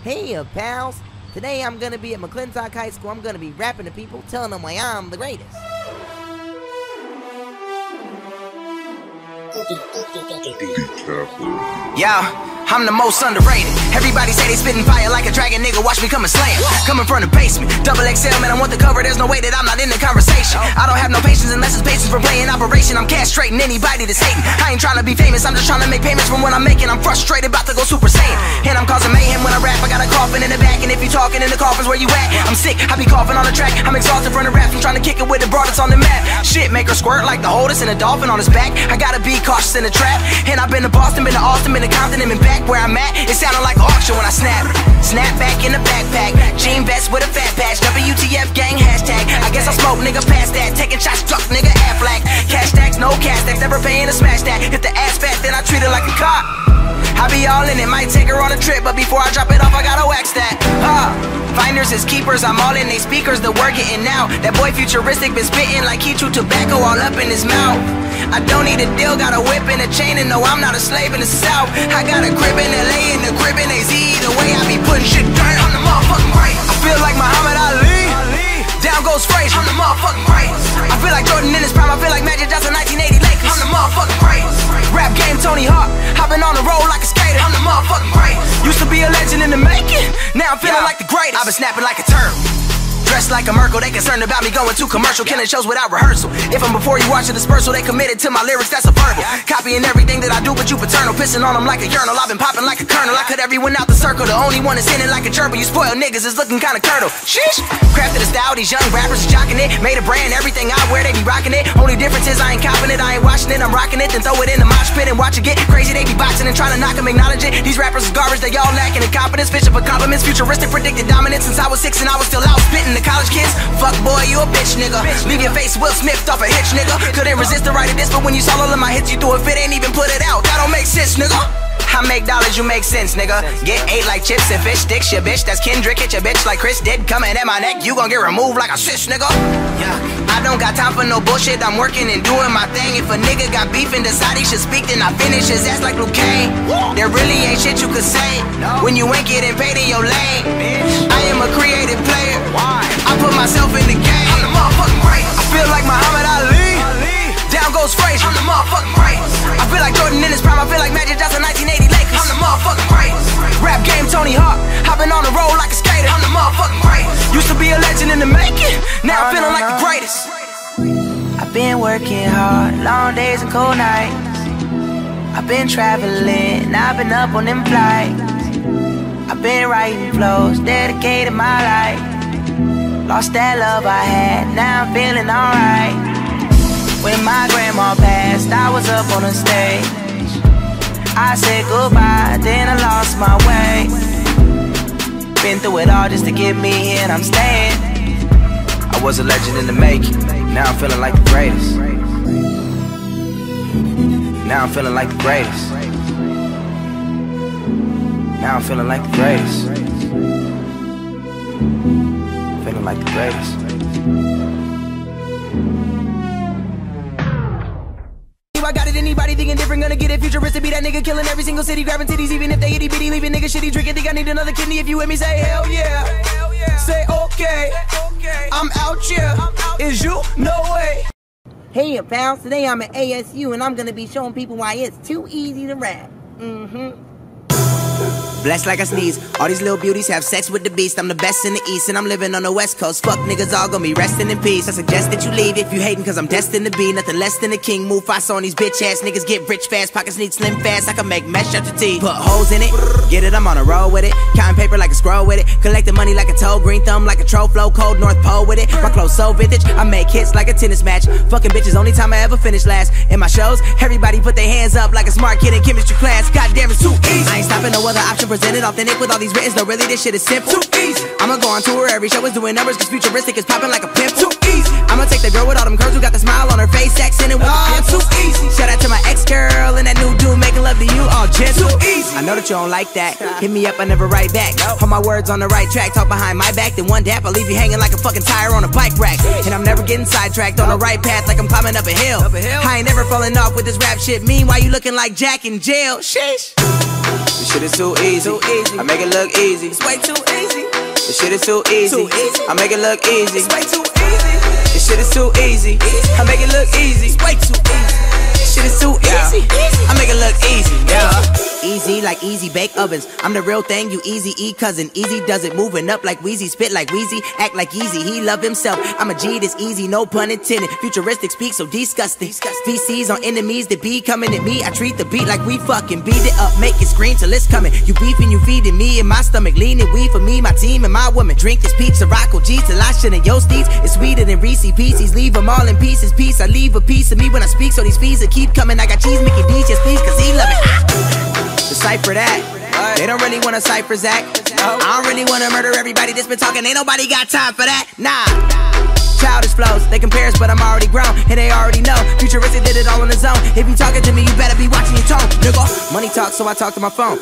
Hey pals, today I'm gonna be at McClintock High School. I'm gonna be rapping to people, telling them why I'm the greatest. Yeah, I'm the most underrated. Everybody say they spitting fire like a dragon, nigga, watch me come and slam. Coming from the basement, double XL, man, I want the cover, there's no way that I'm not in the conversation. I don't have no patience unless it's patience from playing Operation. I'm castrating anybody that's hating. I ain't trying to be famous, I'm just trying to make payments from what I'm making. I'm frustrated, about to go Super Saiyan, and I'm causing mayhem when I rap. I got a coffin in the back, and if you talking in the coffins, where you at? I'm sick, I be coughing on the track. I'm exhausted from the rap, I'm trying to kick it with the broad that's on the map. Shit, make her squirt like the oldest and a dolphin on his back. I gotta be cautious in the trap, and I've been to Boston, been to Austin, been to Compton, and been back where I'm at. It sounded like auction when I snap. Snap back in the backpack, jean vest with a fat patch, WTF gang hashtag. I guess I smoke, nigga, past that. Taking shots, struck, nigga, Aflac. Cash stacks, no cash stacks, never paying to smash that. If the ass fat, then I treat it like a cop. I be all in it, might take her on a trip, but before I drop it off, I gotta wax that. Finders is keepers, I'm all in they speakers, the word getting out. That boy futuristic been spitting like he chewed tobacco all up in his mouth. I don't need a deal, got a whip and a chain, and no, I'm not a slave in the South. I got a crib in LA and a crib in AZ. The way I be putting shit down, I'm the motherfucking greatest. I feel like Muhammad Ali. Down goes Frazier, I'm the motherfucking greatest. I feel like Jordan in his prime, I feel like Magic Johnson 1980 Lakers. I'm the motherfucking greatest. Rap game Tony Hawk, I've been on the road like a skater. I'm the motherfucking greatest. Used to be a legend in the making, now I'm feeling like the greatest. I've been snapping like a turtle, dressed like a Merkle, they concerned about me going too commercial, killing shows without rehearsal. If I'm before you watch the dispersal, they committed to my lyrics, that's a verbal. Copying everything that I do, but you paternal, pissing on them like a urinal. I've been popping like a kernel, I cut everyone out the circle. The only one that's in it like a gerbil. You spoiled niggas is looking kinda curdle. Sheesh. Crafted a style, these young rappers are jocking it. Made a brand, everything I wear, they be rocking it. Only difference is I ain't copping it, I ain't watching it, I'm rocking it. Then throw it in the mosh pit and watch it get crazy. They be boxing and trying to knock them, acknowledge it. These rappers is garbage, they all lacking in confidence. Fishing for compliments, futuristic, predicted dominance. Since I was 6 and I was still out spitting to college kids. Fuck boy, you a bitch, nigga. Leave your face Will Smith off a hitch, nigga. Couldn't resist the right of this, but when you saw all of my hits, you threw a fit, ain't even put it out. That don't make sense, nigga. I make dollars, you make sense, nigga. Get ate like chips and fish sticks, your bitch. That's Kendrick, hit your bitch like Chris did. Coming at my neck, you gon' get removed like a sis, nigga. Yeah, I don't got time for no bullshit. I'm working and doing my thing. If a nigga got beef and decide he should speak, then I finish his ass like Luke Kane. There really ain't shit you could say when you ain't getting paid in your lane. I am a creative player. I put myself in the game. I'm the motherfucking greatest. I feel like Muhammad Ali. Down goes Frazier, I'm the motherfucking greatest. I feel like Jordan in his prime, I feel like Magic Johnson 1980 Lakers. I'm the motherfucking greatest. Rap game Tony Hawk, I've been on the road like a skater. I'm the motherfucking greatest. Used to be a legend in the making, now I'm feeling like the greatest. I've been working hard, long days and cold nights. I've been traveling, I've been up on them flights. I've been writing flows, dedicated my life. Lost that love I had, now I'm feeling alright. When my grandma passed, I was up on the stage. I said goodbye, then I lost my way. Been through it all just to get me here, and I'm staying. I was a legend in the making, now I'm feeling like the greatest. Now I'm feeling like the greatest. Now I'm feeling like the greatest. Feeling like the greatest. I got it, anybody thinking different, gonna get it futuristic. Be that nigga killing every single city, grabbing titties, even if they itty bitty, leaving niggas shitty, drinking. Think I need another kidney. If you with me, say hell yeah. Say okay. I'm out here. Is you? No way. Hey pals, today I'm at ASU and I'm gonna be showing people why it's too easy to rap. Blessed like I sneeze. All these little beauties have sex with the beast. I'm the best in the east and I'm living on the west coast. Fuck niggas all gonna be resting in peace. I suggest that you leave if you hating, cause I'm destined to be nothing less than a king. Mufasa on these bitch ass niggas, get rich fast. Pockets need slim fast, I can make mesh out your teeth. Put holes in it, get it, I'm on a roll with it. Counting paper like a scroll with it. Collecting money like a toe, green thumb like a troll flow. Cold North Pole with it. My clothes so vintage, I make hits like a tennis match. Fucking bitches, only time I ever finish last. In my shows, everybody put their hands up like a smart kid in chemistry class. Goddamn, it's too easy. I ain't stopping, no other option presented. Authentic with all these writtens, though really this shit is simple. Too easy. I'ma go on tour, every show is doing numbers, cause futuristic is popping like a pimple. Too easy. I'ma take the girl with all them curves who got the smile on her face, accented with the too easy. Shout out to my ex-girl and that new dude making love to you, all gentle. Too easy. I know that you don't like that. Hit me up, I never write back. Put my words on the right track, talk behind my back, then one dap, I'll leave you hanging like a fucking tire on a bike rack. And I'm never getting sidetracked on the right path like I'm climbing up a hill. I ain't never falling off with this rap shit. Meanwhile, you looking like Jack in jail. Sheesh. This shit is too easy. I make it look easy. It's way too easy. This shit is too easy. I make it look easy. It's way too easy. This shit is too easy. I make it look easy. It's way too easy. This shit is too easy. I make it look easy. Yeah. Easy like easy bake ovens. I'm the real thing, you easy E cousin. Easy does it, moving up like Wheezy, spit like Wheezy, act like Easy. He love himself. I'm a G that's easy, no pun intended. Futuristic speak so disgusting. VCs on enemies that be coming at me. I treat the beat like we fucking beat it up, make it scream till it's coming. You beefing, you feeding me in my stomach, leaning weed for me, my team and my woman. Drink this pizza, Rocco G's till I shit in your steeds. It's sweeter than Reese Pieces. Leave them all in pieces. Peace, I leave a piece of me when I speak, so these fees will keep coming. I got cheese, Mickey D's, just please, cause he love it. Decipher that. They don't really wanna cipher Zach. I don't really wanna murder everybody that's been talking. Ain't nobody got time for that. Nah. Childish flows, they compare us, but I'm already grown, and they already know. Futuristic did it all on his own. If you talking to me, you better be watching your tone, nigga. Money talk, so I talk to my phone.